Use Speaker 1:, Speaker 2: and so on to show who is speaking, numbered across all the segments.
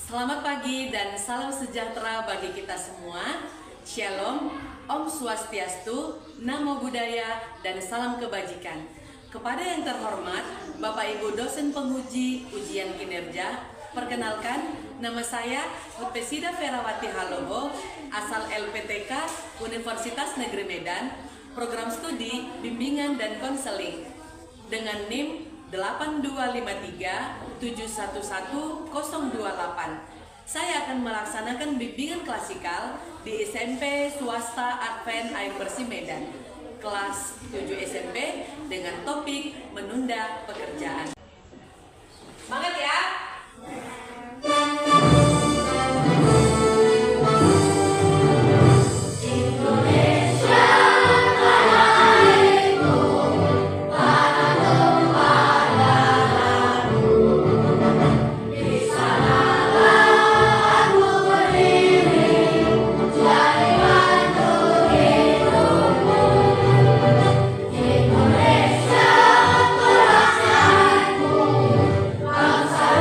Speaker 1: Selamat pagi dan salam sejahtera bagi kita semua. Shalom, Om Swastiastu, Namo Buddhaya, dan salam kebajikan. Kepada yang terhormat, Bapak Ibu dosen penguji ujian kinerja, perkenalkan, nama saya Lutpesida Ferawati Halobo, asal LPTK Universitas Negeri Medan, program studi bimbingan dan konseling dengan NIM 8253711028. Saya akan melaksanakan bimbingan klasikal di SMP Swasta Advent Air Bersih Medan, kelas 7 SMP dengan topik menunda pekerjaan. Semangat ya!
Speaker 2: Bangsa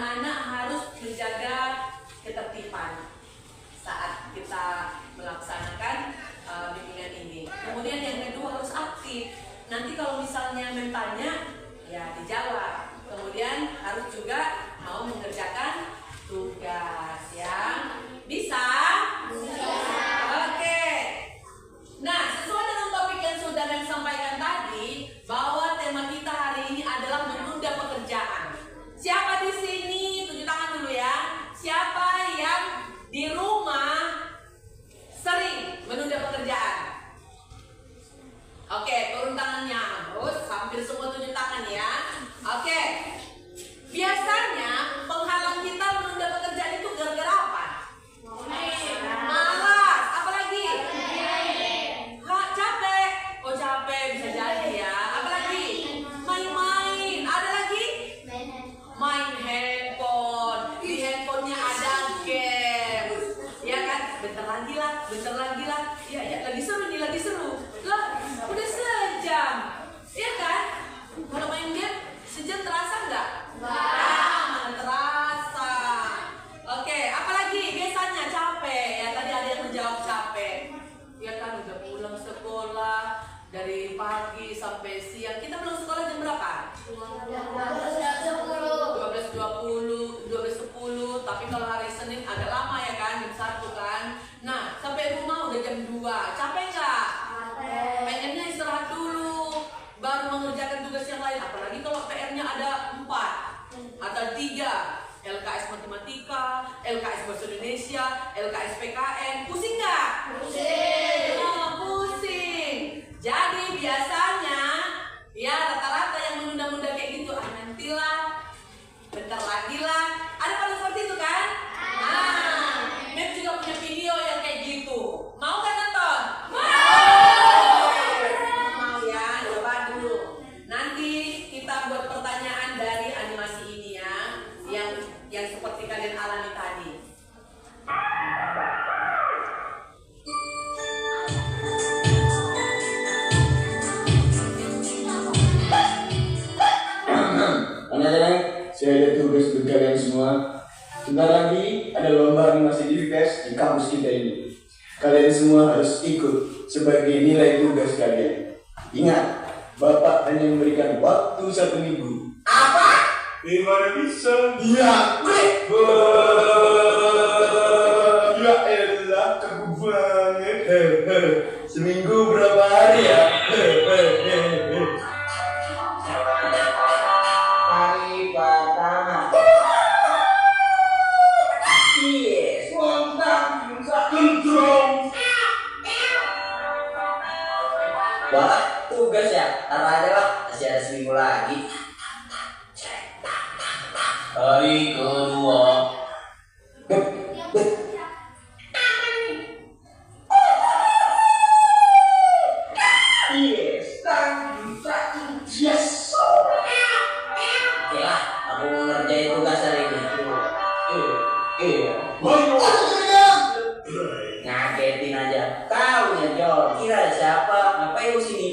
Speaker 1: anak-anak harus menjaga ketertiban saat kita melaksanakan bimbingan ini. Kemudian yang kedua harus aktif. Nanti kalau misalnya bertanya, ya dijawab. Kemudian harus juga mau mengerjakan tugas ya. Bisa? Bisa. Oke. Nah, sesuai dengan topik yang sudah saya sampaikan tadi, bahwa tema kita hari ini adalah menunda pekerjaan. Siapa di sini? Tunjuk tangan dulu ya. Siapa yang di rumah sering menunda pekerjaan? Oke, turun tangannya. Terus hampir semua tunjuk tangan ya. Oke. Biasanya penghalang kita menunda pekerjaan itu gara-gara apa? Malas. Apalagi? Capek. Oh, capek bisa jadi ya. Apalagi? Main-main. Ada lagi? Main handphone. Di handphonenya ada game. Ya kan? Bentar lagi lah. Ya, lagi seru nih, lagi seru. Lah, udah sejam. Iya kan? Kalau main game, sejam terasa nggak? Mana terasa. Oke, apalagi biasanya capek. Ya, tadi ada yang menjawab capek. Ya kan, udah pulang sekolah dari pagi sampai siang. Kita pulang sekolah jam berapa? 12.10. Tapi kalau hari Senin agak lama ya kan, jam 1 kan. Nah, sampai rumah udah jam 2. Capek nggak? Pengennya istirahat dulu, baru mengerjakan tugas yang lain. Apalagi kalau PR-nya ada 4 atau 3. LKS Matematika, LKS Bahasa Indonesia, LKS PKN. Pusing nggak? Pusing. Oh, pusing. Jadi biasanya ya rata-rata yang menunda-nunda kayak gitu, nantilah, bentar lagi lah. Ada pada seperti itu kan? Nah, Mem juga punya video yang kayak gitu. Mau kan nonton? Mau ya, coba dulu. Nanti kita buat pertanyaan dari animasi ini ya, yang seperti kalian alami tadi.
Speaker 2: Anak-anak, saya ada tugas untuk kalian semua. Sebentar lagi ada lomba animasi IPS di kampus kita ini. Kalian semua harus ikut sebagai nilai tugas kalian. Ingat, Bapak hanya memberikan waktu 1 minggu.
Speaker 3: Apa? Gimana bisa?
Speaker 2: Ya,
Speaker 3: Ya elah, kaku banget.
Speaker 2: seminggu berapa hari ya?
Speaker 3: Hari pertama. Yes, spontan, kentrong.
Speaker 4: Wah, tugas ya? Taruh aja lah, masih ada seminggu lagi.
Speaker 3: Hari kedua. Yes, yes.
Speaker 4: Oke lah, aku mau ngerjain tugas hari ini. Ngagetin aja. Kau ya Jol, kira siapa? Ngapain lu sini?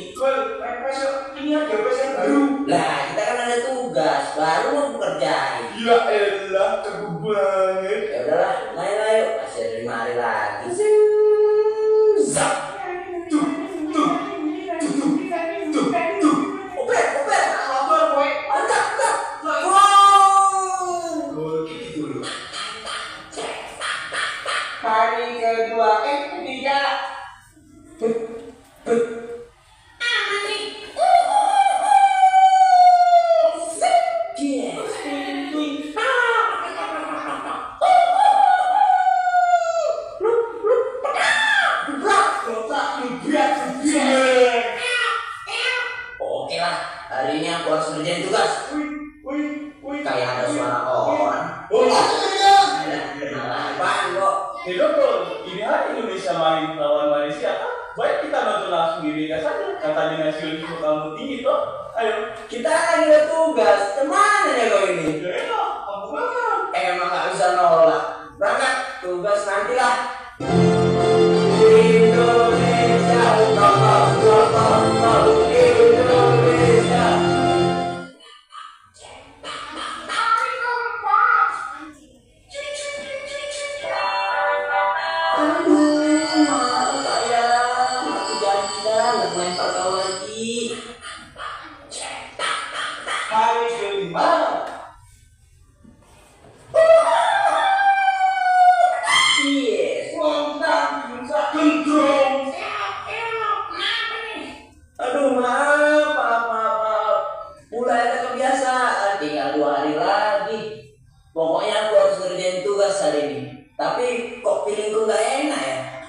Speaker 3: Ini ada pesan baru.
Speaker 4: Lah, kita kan ada tugas, baru mau kerjain.
Speaker 3: Ya elah, kaku banget.
Speaker 4: Ya udahlah, main lah yuk. Masih ada 5 hari lagi.
Speaker 3: Zap. Oper. Apa gue? Mantap. Wow. Gitu dulu. Hari kedua, ketiga.
Speaker 4: Yes. Oke lah, hari ini aku harus ngerjain tugas. Kayak ada suara orang. Apaan kok?
Speaker 3: Ini hari Indonesia main lawan Malaysia. Baik kita nonton langsung di Liga saja. Katanya nasional itu kamu tinggi toh. Ayo.
Speaker 4: Kita lagi ada tugas. Kemana ya kau ini?
Speaker 3: Ya enak, kamu banget.
Speaker 4: Emang gak bisa nolak. Berangkat, tugas nantilah. Indonesia, Indonesia. tugas hari ini. Tapi kok feelingku gak enak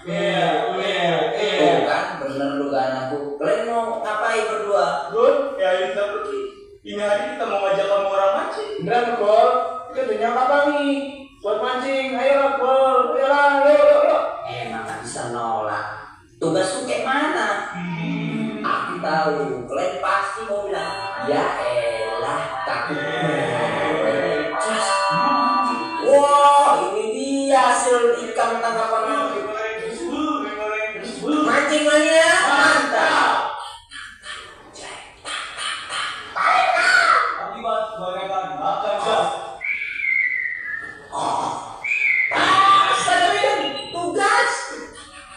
Speaker 4: ya? Tuh kan, bener dugaan aku. Kalian mau ngapain berdua?
Speaker 3: Good, ya ayo kita pergi. Ini hari kita mau ngajak kamu orang mancing.
Speaker 2: Beneran Bol, kita udah nyampe apa nih? Buat mancing, ayolah Bol, ayolah, yuk.
Speaker 4: Emang gak bisa nolak. Tugasku kayak mana? Aku tahu, kalian pasti mau bilang, ya elah, takut. Wah, ini dia hasil ikan tangkapan aku. Mancing mania, mantap.
Speaker 3: Akibat kebanyakan makan gas.
Speaker 4: Tugas.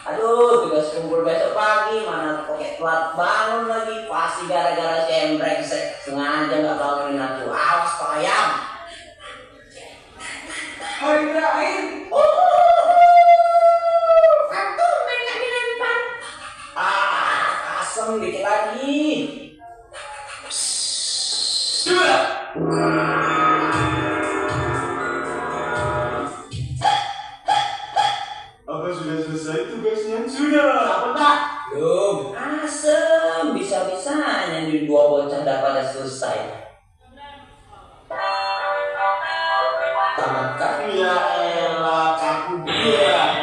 Speaker 4: Aduh, tugas kumpul besok pagi, mana pakai telat bangun lagi. Pasti gara-gara si brengsek sengaja nggak bangunin aku. Awas Pak Ayam.
Speaker 3: Hai Ibrahim.
Speaker 4: Antum banyak dilempar. Asem dikit lagi.
Speaker 3: Apa sudah selesai tugasnya? Sudah.
Speaker 2: Apa tak?
Speaker 4: Belum. Asem, bisa-bisanya di dua bocah udah pada selesai. Tamatkah?
Speaker 2: Ya elah, kaku dia.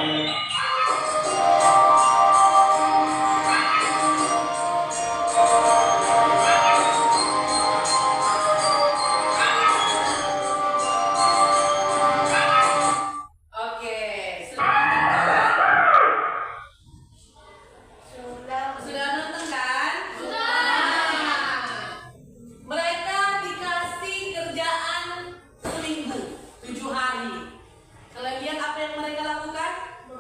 Speaker 1: Oke, sudah nonton kan? Mereka dikasih kerjaan seminggu, 7 hari. Kalian lihat apa yang mereka lakukan?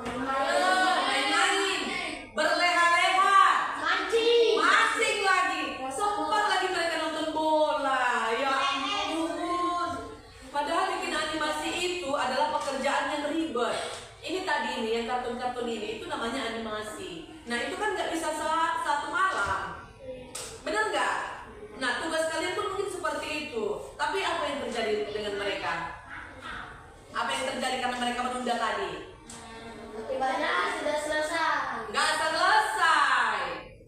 Speaker 1: Main-main, berleha-leha, mancing lagi, sempat lagi mereka nonton bola. Ya ampun. Padahal bikin animasi itu adalah pekerjaan yang ribet. Ini tadi ini yang kartun-kartun ini itu namanya animasi. Nah itu kan nggak bisa satu malam, bener nggak? Nah tugas kalian tuh mungkin seperti itu. Tapi apa yang terjadi dengan mereka? Apa yang terjadi karena mereka menunda tadi? Nggak selesai.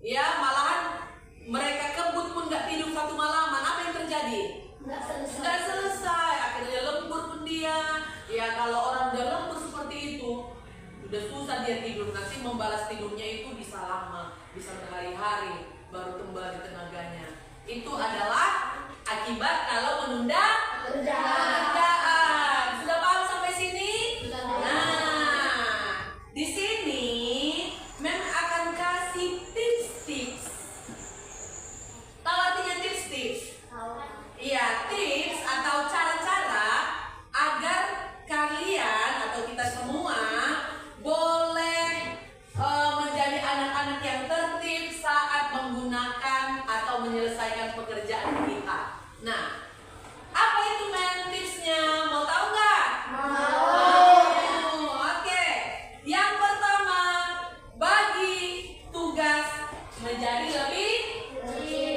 Speaker 1: Ya malahan mereka kebut pun nggak tidur satu malaman. Apa yang terjadi? Nggak selesai. Akhirnya lembur pun dia. Ya kalau orang udah lembur seperti itu, udah susah dia tidur. Nanti membalas tidurnya itu bisa lama, bisa berhari-hari baru kembali tenaganya. Itu adalah akibat kalau menunda pekerjaan. Sudah paham sampai sini? Nah, di sini Mem akan kasih tips-tips. Tahu artinya tips-tips? Iya, tips atau cara-cara agar kalian atau kita semua boleh menjadi anak-anak yang tertib saat menggunakan atau menyelesaikan pekerjaan kita. Nah, apa itu men tipsnya? Mau tahu nggak? Oke. Yang pertama, bagi tugas menjadi lebih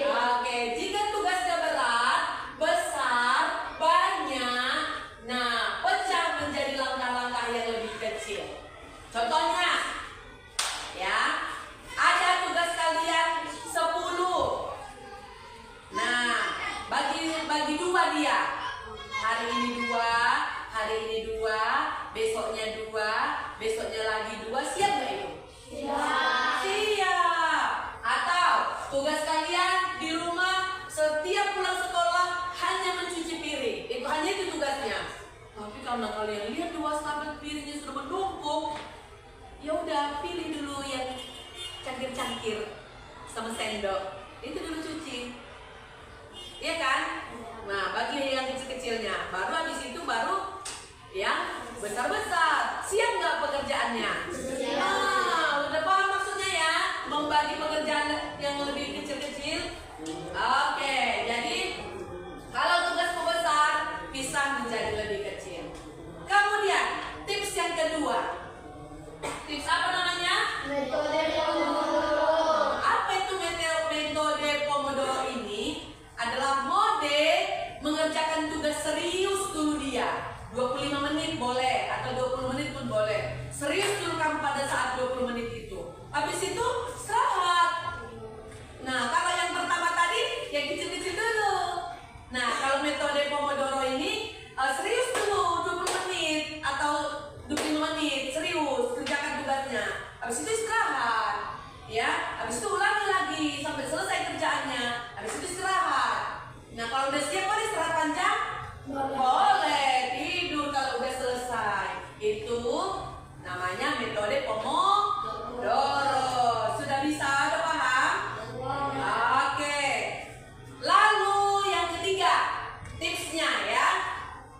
Speaker 1: Oke, jika tugasnya berat, besar, banyak, nah pecah menjadi langkah-langkah yang lebih kecil. Contohnya, ya, ada tugas kalian 10. Nah, bagi dua dia. Hari ini 2, besoknya 2, besoknya lagi 2. Siap nggak itu? Siap. Atau tugas kalian di rumah setiap pulang sekolah hanya mencuci piring. Hanya itu tugasnya. Tapi karena kalian lihat di wastafel piringnya sudah menumpuk, ya udah pilih dulu yang cangkir-cangkir sama sendok. Itu dulu cuci. Iya kan? Nah, bagi yang kecil-kecilnya, baru habis itu baru yang besar-besar. Siap nggak pekerjaannya? Nah, udah paham maksudnya ya? Membagi pekerjaan yang lebih kecil-kecil. Oke, jadi kalau tugas pembesar bisa menjadi lebih kecil. Kemudian tips yang kedua. Tips apa namanya? Apa itu metode Pomodoro ini? Adalah mode mengerjakan tugas serius dulu dia. boleh. Serius dulu kamu pada saat 20 menit itu. Habis itu istirahat. Nah, kalau yang pertama tadi yang kecil-kecil dulu. Nah, kalau metode Pomodoro ini serius dulu 20 menit atau 25 menit, serius kerjakan tugasnya. Habis itu istirahat. Ya, habis itu ulangi lagi sampai selesai kerjaannya. Habis itu istirahat. Nah, kalau udah siap boleh istirahat panjang? Boleh tidur kalau udah selesai. Itu namanya metode Pomodoro. Sudah bisa, udah paham? Oke. Lalu yang ketiga, tipsnya ya,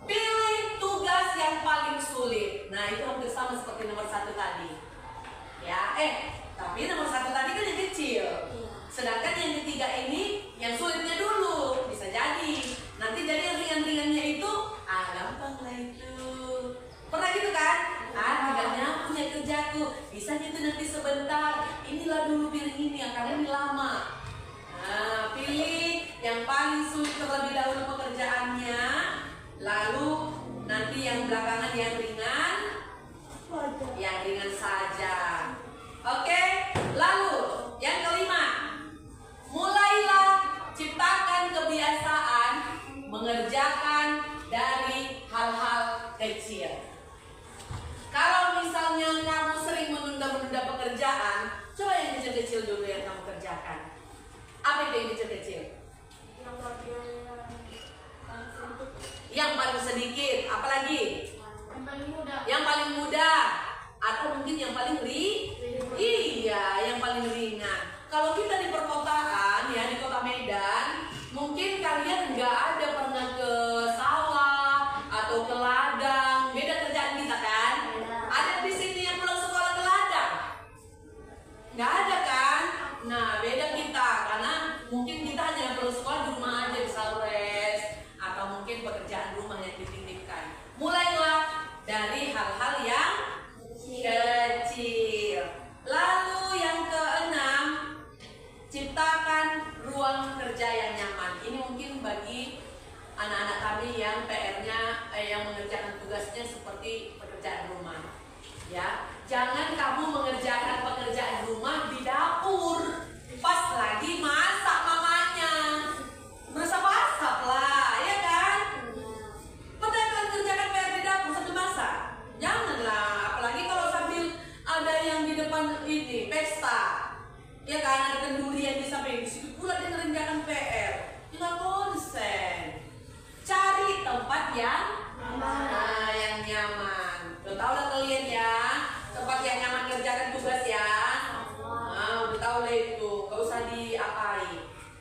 Speaker 1: pilih tugas yang paling sulit. Nah, itu hampir sama seperti nomor 1 tadi. Ya, tapi nomor 1 tadi kan yang kecil. Sedangkan yang ketiga ini yang sulitnya dulu. Bisa jadi nanti jadi yang ringan-ringannya itu gampang lah itu. Pernah gitu kan? Tinggal nyapu ya kerjaku. Bisa gitu nanti sebentar. Inilah dulu piring ini karena ini lama. Nah, pilih yang paling sulit terlebih dahulu pekerjaannya. Lalu nanti yang belakangan yang ringan. Yang ringan saja. Oke, lalu yang kelima, mulailah ciptakan kebiasaan mengerjakan dari hal-hal kecil. Kalau misalnya kamu sering menunda-menunda pekerjaan, coba yang kecil-kecil dulu yang kamu kerjakan. Apa itu yang kecil-kecil? Yang paling sedikit, apalagi? Yang paling mudah. Atau mungkin yang paling yang paling ringan. Kalau kita di perkotaan ya, di kota Medan, mungkin kalian nggak ada pernah ke sawah atau ke ladang. Beda kerjaan kita kan? Ada di sini yang pulang sekolah ke ladang? Nggak ada kan? Nah, beda kita karena mungkin kita hanya pulang sekolah di rumah aja, bisa rest atau mungkin pekerjaan rumah yang dititipkan. Mulailah dari hal-hal yang kecil. Lalu yang keenam, ciptakan ruang kerja yang nyaman. Ini mungkin bagi anak-anak kami yang PR-nya yang mengerjakan tugasnya seperti pekerjaan rumah. Ya, jangan kamu mengerjakan pekerjaan rumah di dapur pas lagi masak mamanya. Bersap-asap lah, ya kan? Pernah kalian kerjakan PR di dapur sambil masak? Janganlah, apalagi kalau sambil ada yang di depan ini pesta, ya kan, ada kenduri yang di samping, di situ pula dia mengerjakan PR. Jangan konsen. Cari tempat yang nyaman. Udah tahu lah kalian ya, tempat yang nyaman kerjakan tugas ya. Udah tahu lah itu, gak usah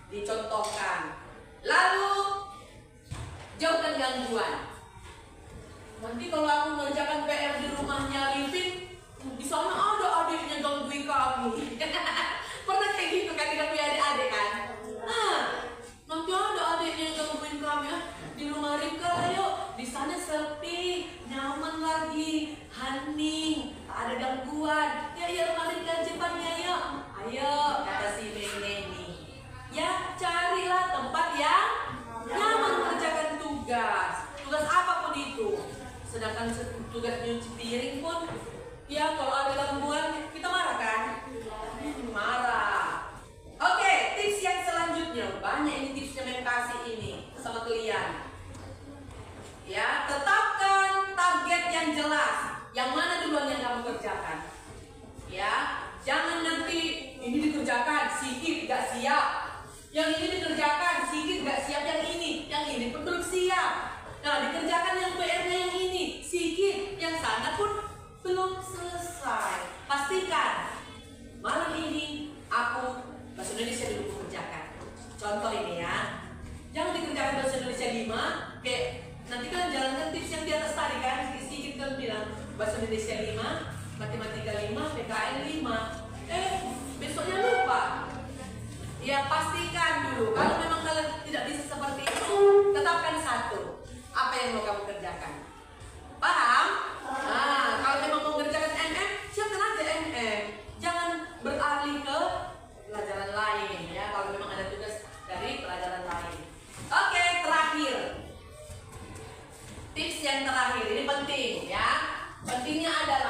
Speaker 1: dicontohkan. Lalu jauhkan gangguan. Nanti kalau aku mengerjakan PR di rumahnya Livin, di sana ada adiknya gangguin kamu. Pernah kayak gitu kan, tidak punya adik-adik kan? Nanti ada adiknya yang gangguin kami. Di rumah Rika, ayo di sana sepi, nyaman lagi, hening, tak ada gangguan. Ya rumah Rika cepatnya ayo, kata si Neni. Ya carilah tempat yang nyaman mengerjakan tugas. Tugas apapun itu. Sedangkan tugas nyuci piring pun, ya kalau ada gangguan kita marah kan? Marah. Oke, tips yang selanjutnya, banyak ini tipsnya yang kasih ini sama kalian. Ya, tetapkan target yang jelas. Yang mana duluan yang kamu kerjakan? Ya, jangan nanti ini dikerjakan, sikit gak siap. Yang ini dikerjakan, sikit gak siap. Yang ini pun belum siap. Nah, dikerjakan yang PR-nya yang ini, sikit, yang sana pun belum selesai. Pastikan malam ini aku bahasa Indonesia dulu kerjakan. Contoh ini ya, jangan dikerjakan bahasa Indonesia 5. Kayak nanti kan jalankan tips yang di atas tadi kan, sedikit kan bilang bahasa Indonesia 5, matematika 5, PKN 5. Besoknya lupa. Ya pastikan dulu. Kalau memang kalian tidak bisa seperti itu, tetapkan satu. Apa yang mau kamu kerjakan? Paham? Kalau memang mau kerjakan MM, siapkan aja MM. Jangan beralih ke pelajaran lain ya. Kalau memang ada tugas dari pelajaran lain. Oke, terakhir. Tips yang terakhir ini penting ya. Pentingnya adalah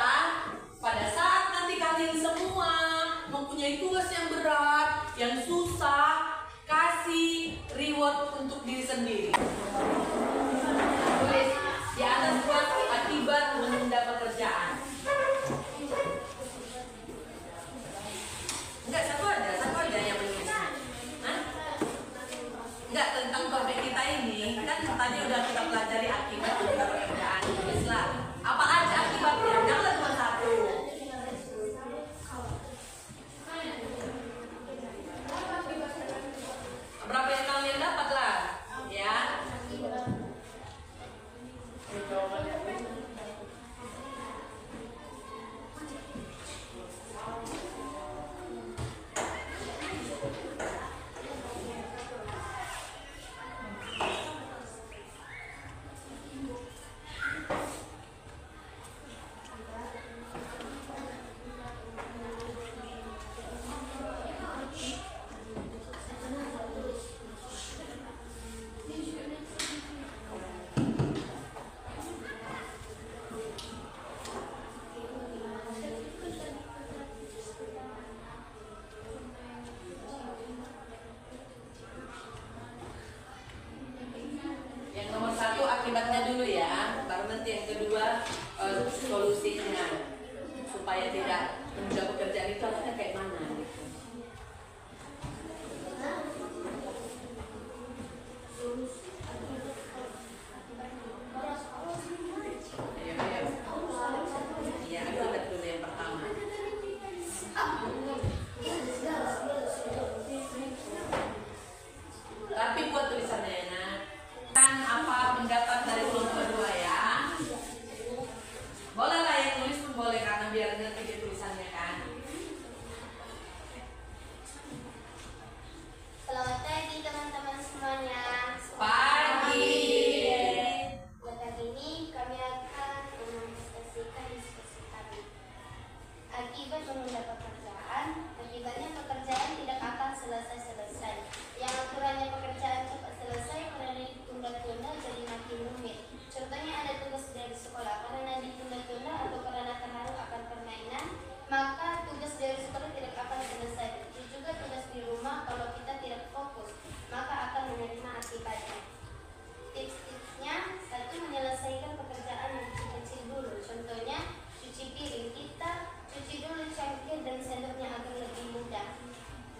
Speaker 1: berdua solusinya supaya tidak menunda pekerjaan itu harusnya kayak mana gitu. Ya, kita dulu yang pertama. Tapi buat tulisannya ya, Nak. Kan apa pendapat dari kelompok dua ya? Boleh lah yang nulis pun boleh karena biar ngerti dia tulisannya kan.
Speaker 5: Selamat pagi teman-teman semuanya.
Speaker 1: Pagi.
Speaker 5: Buat hari ini kami akan mendemonstrasikan diskusi kami. Akibat menunda pekerjaan, akibatnya pekerjaan tidak akan selesai-selesai. Yang aturannya pekerjaan cepat selesai karena ditunda-tunda jadi makin rumit. Contohnya ada tugas dari sekolah karena ditunda-tunda atau karena terharu akan permainan, maka tugas dari sekolah tidak akan selesai. Begitu juga tugas di rumah, kalau kita tidak fokus, maka akan menerima akibatnya. Tips-tipsnya, satu, menyelesaikan pekerjaan yang kecil-kecil dulu. Contohnya, cuci piring. Kita cuci dulu cangkir dan sendoknya agar lebih mudah.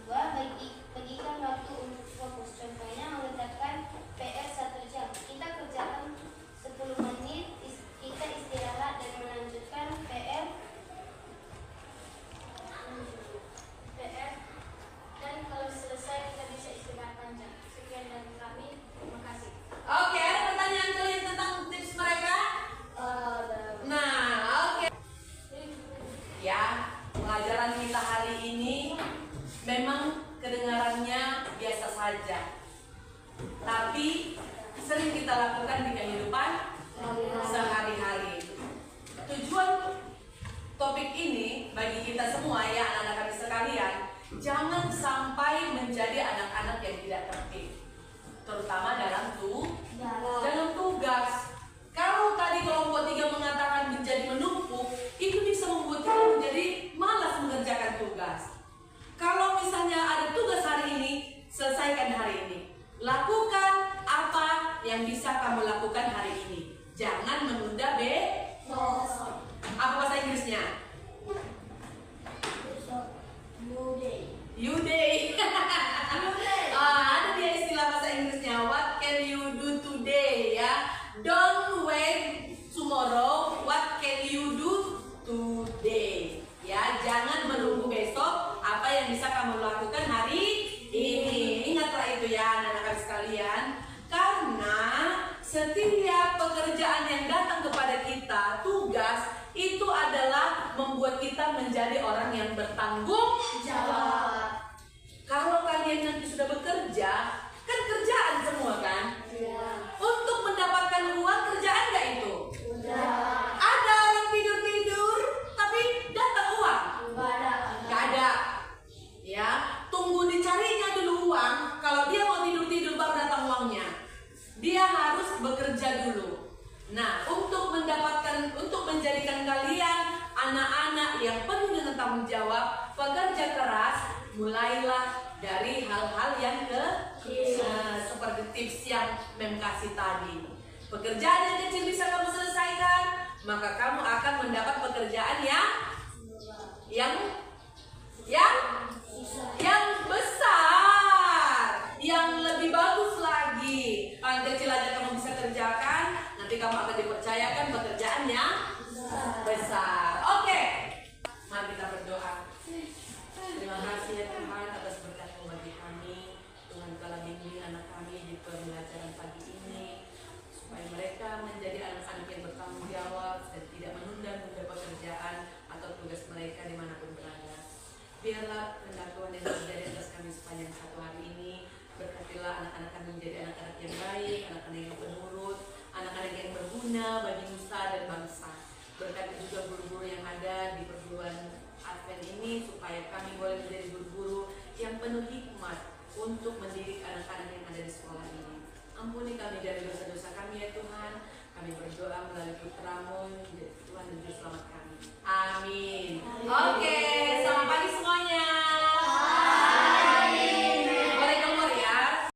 Speaker 5: Dua, bagikan waktu untuk fokus. Contohnya, mengerjakan PR 1 jam. Kita kerjakan 10 menit, kita istirahat dan melanjutkan PR, dan kalau selesai kita bisa istirahat panjang. Sekian dari kami, terima kasih.
Speaker 1: Oke, ada pertanyaan kalian tentang tips mereka? Nah, oke. Ya, pelajaran kita hari ini memang kedengarannya biasa saja, tapi sering kita lakukan di kehidupan sehari-hari. Tujuan topik ini bagi kita semua ya anak-anak kami sekalian, jangan sampai menjadi anak-anak yang tidak tertib, terutama dalam tugas. Kalau tadi kelompok 3 mengatakan menjadi menumpuk, itu bisa membuat kita menjadi malas mengerjakan tugas. Kalau misalnya ada tugas hari ini, selesaikan hari ini. Lakukan apa yang bisa kamu lakukan hari ini. Jangan menunda besok. Apa bahasa Inggrisnya? You day. Ada dia istilah bahasa Inggrisnya. What can you do today? Ya, don't wait tomorrow. What can you do today? Ya, jangan menunggu besok. Apa yang bisa kamu lakukan hari ini? Ingatlah itu ya, anak-anak sekalian. Karena setiap pekerjaan yang datang kepada kita, tugas itu adalah membuat kita menjadi orang yang bertanggung jawab. Kalau kalian nanti sudah bekerja, kan kerjaan semua kan? Untuk mendapatkan uang, kerjaan nggak itu? Ada orang tidur-tidur, tapi datang uang? Nggak ada. Ya, tunggu dicarinya dulu uang. Kalau dia mau tidur-tidur baru datang uangnya. Dia harus bekerja dulu. Nah, untuk menjadikan kalian anak-anak yang penuh dengan tanggung jawab, pekerja keras, mulailah dari hal-hal yang seperti tips yang Mem kasih tadi. Pekerjaan yang kecil bisa kamu selesaikan, maka kamu akan mendapat pekerjaan yang besar, yang lebih bagus lagi. Yang kecil aja kamu bisa kerjakan, nanti kamu akan dipercayakan pekerjaan yang besar. Oke, mari kita berdoa. Terima kasih ya Tuhan atas berkat-Mu bagi kami. Tuhan telah bimbing anak kami di pembelajaran pagi ini, supaya mereka menjadi anak-anak yang bertanggung jawab dan tidak menunda-nunda pekerjaan atau tugas mereka dimanapun berada. Biarlah kehendak Tuhan yang terjadi atas kami sepanjang satu hari ini. Berkatilah anak-anak kami menjadi anak-anak yang baik, anak-anak yang penurut, anak-anak yang berguna bagi nusa dan bangsa. Berkati juga guru-guru yang ada di perguruan Advent ini, supaya kami boleh menjadi guru-guru yang penuh hikmat untuk mendidik anak-anak yang ada di sekolah ini. Ampuni kami dari dosa-dosa kami ya Tuhan. Kami berdoa melalui Putra-Mu